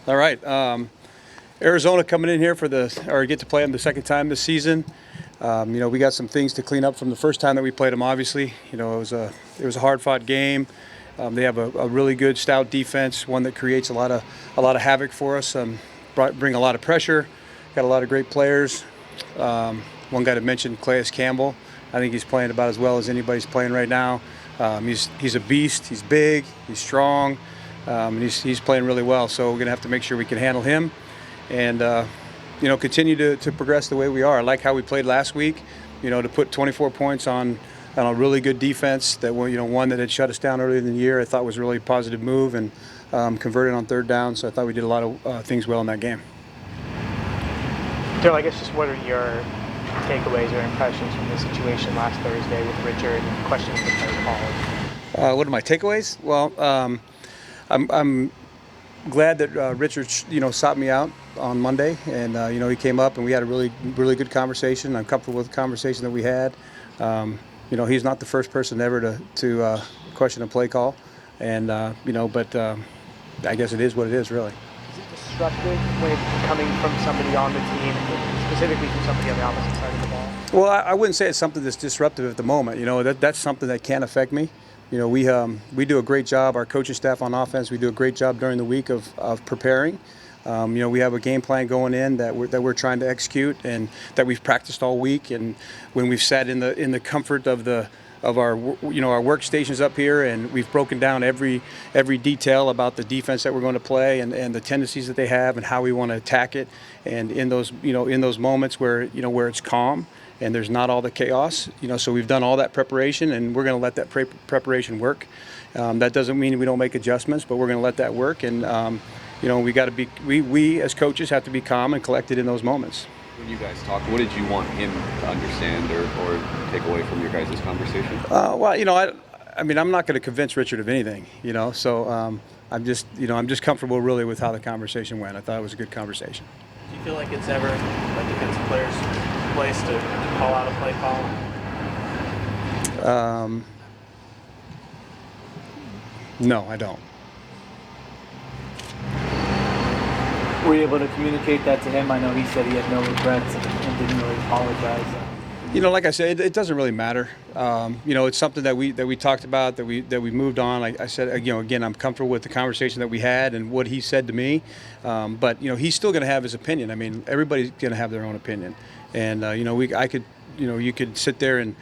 All right. Arizona coming in here get to play them the second time this season. We got some things to clean up from the first time that we played them. Obviously, it was a hard-fought game. They have a really good, stout defense, one that creates a lot of havoc for us. Bring a lot of pressure. Got a lot of great players. One guy to mention, Calais Campbell. I think he's playing about as well as anybody's playing right now. He's a beast. He's big. He's strong. And he's playing really well. So we're going to have to make sure we can handle him and continue to progress the way we are. I like how we played last week, to put 24 points on a really good defense that one that had shut us down earlier in the year. I thought was a really positive move and converted on third down. So I thought we did a lot of things well in that game. Darrell, I guess just what are your takeaways or impressions from the situation last Thursday with Richard and questions the play call? What are my takeaways? Well, I'm glad that Richard, sought me out on Monday, and he came up and we had a really good conversation. I'm comfortable with the conversation that we had. He's not the first person ever to question a play call, and but I guess it is what it is, really. Is it disruptive when it's coming from somebody on the team, specifically from somebody on the opposite side of the ball? Well, I wouldn't say it's something that's disruptive at the moment. That's something that can affect me. We do a great job. Our coaching staff on offense, we do a great job during the week of preparing. We have a game plan going in that we're trying to execute and that we've practiced all week. And when we've sat in the comfort of our workstations up here, and we've broken down every detail about the defense that we're going to play and the tendencies that they have and how we want to attack it. And in those moments where it's calm and there's not all the chaos, so we've done all that preparation, and we're going to let that preparation work. That doesn't mean we don't make adjustments, but we're going to let that work. And we as coaches have to be calm and collected in those moments. When you guys talked, what did you want him to understand or take away from your guys' conversation? I'm not going to convince Richard of anything, So I'm just comfortable really with how the conversation went. I thought it was a good conversation. Do you feel like it's ever a defensive player's place to call out a play call? No, I don't. Were you able to communicate that to him? I know he said he had no regrets and didn't really apologize. Like I said, it doesn't really matter. It's something that we talked about, that we moved on. I said, again, I'm comfortable with the conversation that we had and what he said to me. But he's still going to have his opinion. I mean, everybody's going to have their own opinion. And you could sit there and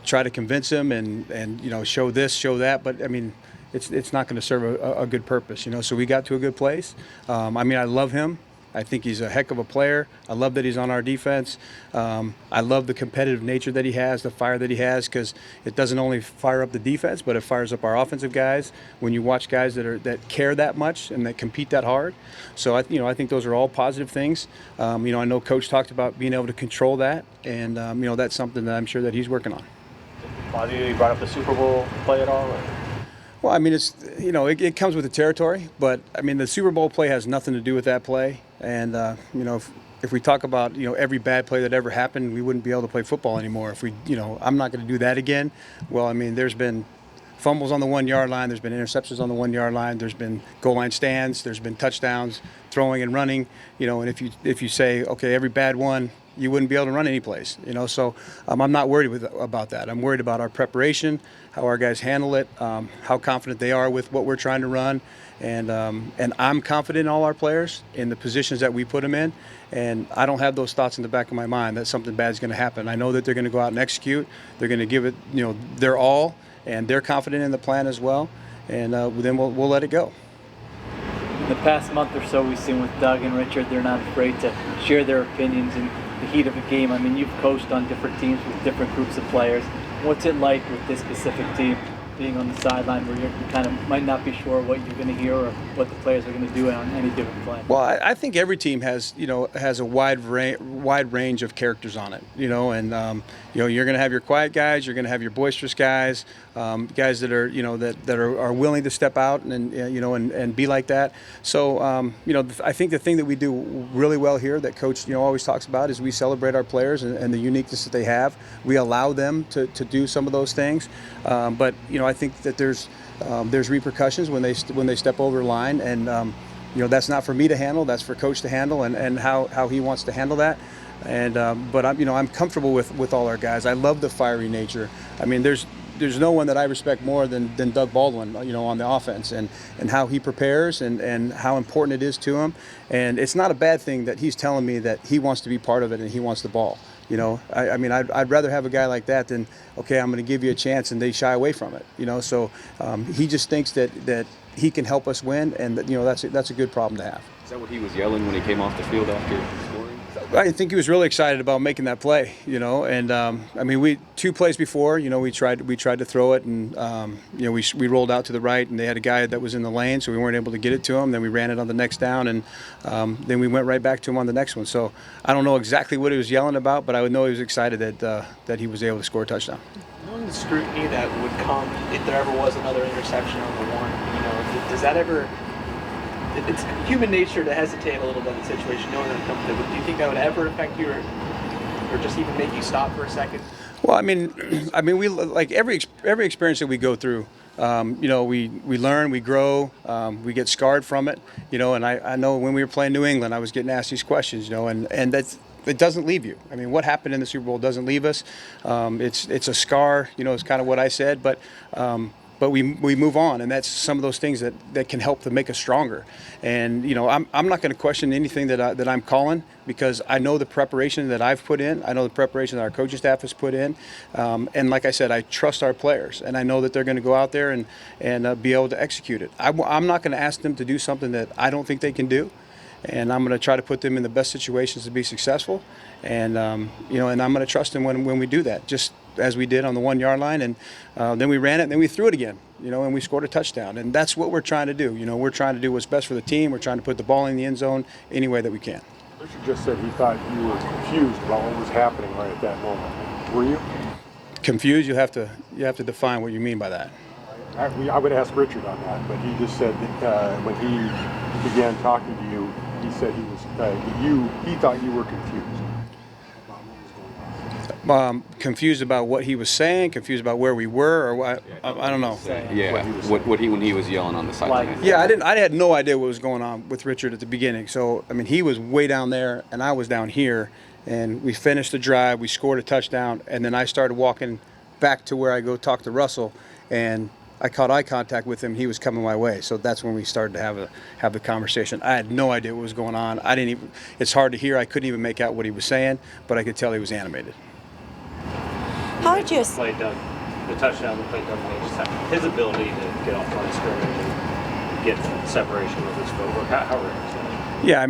try to convince him and show this, show that. But I mean, it's not going to serve a good purpose. So we got to a good place. I love him. I think he's a heck of a player. I love that he's on our defense. I love the competitive nature that he has, the fire that he has, because it doesn't only fire up the defense, but it fires up our offensive guys. When you watch guys that care that much and that compete that hard, so I think those are all positive things. I know Coach talked about being able to control that, and that's something that I'm sure that he's working on. Bobby, you brought up the Super Bowl play at all? Or? Well, it's it comes with the territory, but the Super Bowl play has nothing to do with that play. And if we talk about every bad play that ever happened, we wouldn't be able to play football anymore. If we I'm not going to do that again. Well, there's been fumbles on the 1 yard line, there's been interceptions on the 1 yard line, there's been goal line stands, there's been touchdowns, throwing and running. And if you say every bad one, you wouldn't be able to run any place. So I'm not worried about that. I'm worried about our preparation, how our guys handle it, how confident they are with what we're trying to run. And I'm confident in all our players in the positions that we put them in, and I don't have those thoughts in the back of my mind that something bad is going to happen. I know that they're going to go out and execute. They're going to give it, their all, and they're confident in the plan as well. And then we'll let it go. In the past month or so, we've seen with Doug and Richard, they're not afraid to share their opinions in the heat of a game. You've coached on different teams with different groups of players. What's it like with this specific team, being on the sideline where you kind of might not be sure what you're going to hear or what the players are going to do on any given play? Well, I think every team has a wide range of characters on it, and you're going to have your quiet guys, you're going to have your boisterous guys, guys that are that are willing to step out and be like that. So I think the thing that we do really well here that Coach always talks about is we celebrate our players and the uniqueness that they have. We allow them to do some of those things, but I think that there's repercussions when they step over the line, and that's not for me to handle. That's for Coach to handle, and how he wants to handle that. And but I'm comfortable with all our guys. I love the fiery nature. I mean, there's no one that I respect more than Doug Baldwin, on the offense, and how he prepares and how important it is to him. And it's not a bad thing that he's telling me that he wants to be part of it and he wants the ball. I mean, I'd rather have a guy like that than, okay, I'm going to give you a chance and they shy away from it. So he just thinks that he can help us win, and that's a good problem to have. Is that what he was yelling when he came off the field after scoring? I think he was really excited about making that play, and I mean, we 2 plays before, we tried to throw it, and we rolled out to the right, and they had a guy that was in the lane, so we weren't able to get it to him. Then we ran it on the next down, and then we went right back to him on the next one. So I don't know exactly what he was yelling about, but I would know he was excited that he was able to score a touchdown. Knowing the scrutiny that would come if there ever was another interception on the one, does that ever? It's human nature to hesitate a little bit in the situation, knowing that it comes to it. But do you think that would ever affect you, or just even make you stop for a second? Well, I mean, we like every experience that we go through. We learn, we grow, we get scarred from it. And I know when we were playing New England, I was getting asked these questions. And that's. It doesn't leave you. I mean, what happened in the Super Bowl doesn't leave us. It's a scar. It's kind of what I said, but we move on, and that's some of those things that can help to make us stronger. And I'm not going to question anything that I'm calling, because I know the preparation that I've put in. I know the preparation that our coaching staff has put in. And like I said, I trust our players, and I know that they're going to go out there and be able to execute it. I'm not going to ask them to do something that I don't think they can do. And I'm going to try to put them in the best situations to be successful, and and I'm going to trust them when we do that, just as we did on the 1 yard line, and then we ran it, and then we threw it again, and we scored a touchdown, and that's what we're trying to do. We're trying to do what's best for the team. We're trying to put the ball in the end zone any way that we can. Richard just said he thought you were confused about what was happening right at that moment. Were you? Confused? You have to define what you mean by that. I would ask Richard on that, but he just said that when he began talking to you, he said he thought you were confused about what was going on. Confused about what he was saying, confused about where we were, or what? I don't know. Yeah, when he was yelling on the sideline. Yeah, I had no idea what was going on with Richard at the beginning. So I mean, he was way down there, and I was down here, and we finished the drive. We scored a touchdown, and then I started walking back to where I go talk to Russell, and I caught eye contact with him. He was coming my way, so that's when we started to have the conversation. I had no idea what was going on. It's hard to hear. I couldn't even make out what he was saying, but I could tell he was animated. How would you play Doug? The touchdown we played Doug May, just his ability to get off front of scrimmage and get separation with his footwork. How rare is that? Yeah, I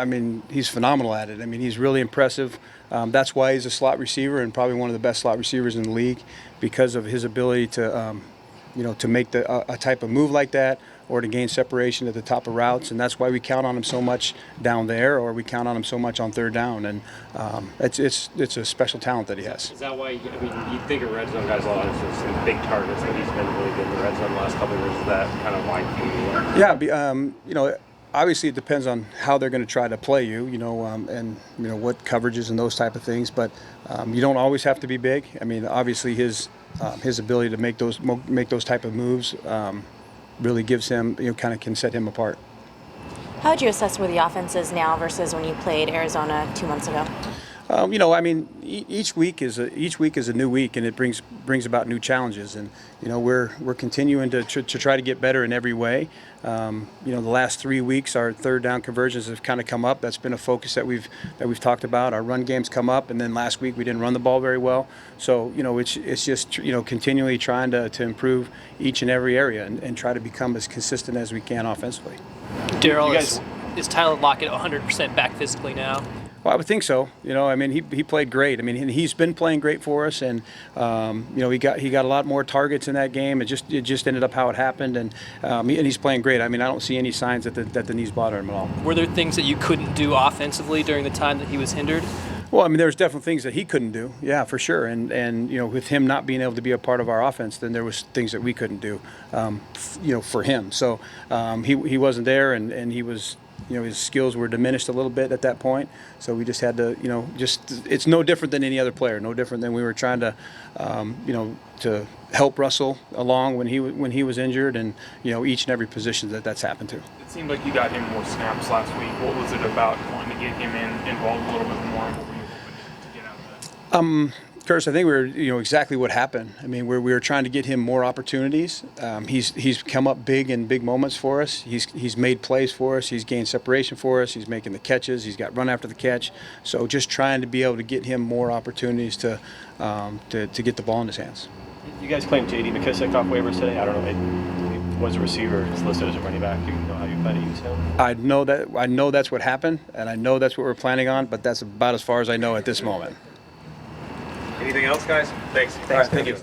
mean he's phenomenal at it. I mean, he's really impressive. That's why he's a slot receiver, and probably one of the best slot receivers in the league, because of his ability to to make a type of move like that, or to gain separation at the top of routes. And that's why we count on him so much down there, or we count on him so much on third down. And it's a special talent that he has. Is that why, you think of red zone guys a lot as some big targets, that he's been really good in the red zone the last couple of years? Is that kind of why Yeah, obviously it depends on how they're going to try to play you, and what coverages and those type of things. But you don't always have to be big. I mean, obviously his ability to make those type of moves really gives him, kind of can set him apart. How would you assess where the offense is now versus when you played Arizona 2 months ago? I mean, each week is a new week, and it brings about new challenges, and we're continuing to try to get better in every way. The last 3 weeks, our third down conversions have kind of come up. That's been a focus that we've talked about. Our run game's come up, and then last week we didn't run the ball very well. So it's just continually trying to improve each and every area and try to become as consistent as we can offensively. Darrell, is Tyler Lockett 100% back physically now? Well, I would think so. I mean, he played great. I mean, he's been playing great for us, and he got a lot more targets in that game. It just ended up how it happened, and he's playing great. I mean, I don't see any signs that the knees bother him at all. Were there things that you couldn't do offensively during the time that he was hindered? Well, I mean, there's definitely things that he couldn't do. Yeah, for sure. And with him not being able to be a part of our offense, then there was things that we couldn't do, for him. So he wasn't there, and he was his skills were diminished a little bit at that point. So we just had to, it's no different than any other player, no different than we were trying to, to help Russell along when he was injured, and each and every position that's happened to. It seemed like you got him more snaps last week. What was it about wanting to get him involved a little bit more? What were you hoping to get out of that? Curtis, I think we were, exactly what happened. I mean, we were trying to get him more opportunities. He's come up big in big moments for us. He's made plays for us. He's gained separation for us. He's making the catches. He's got run after the catch. So just trying to be able to get him more opportunities to get the ball in his hands. You guys claimed J.D. McKissick off waivers today. I don't know. It was a receiver. It's listed as a running back. You know how you plan to use him? I know that's what happened, and I know that's what we're planning on. But that's about as far as I know at this moment. Anything else, guys? Thanks. Thanks. Thank you.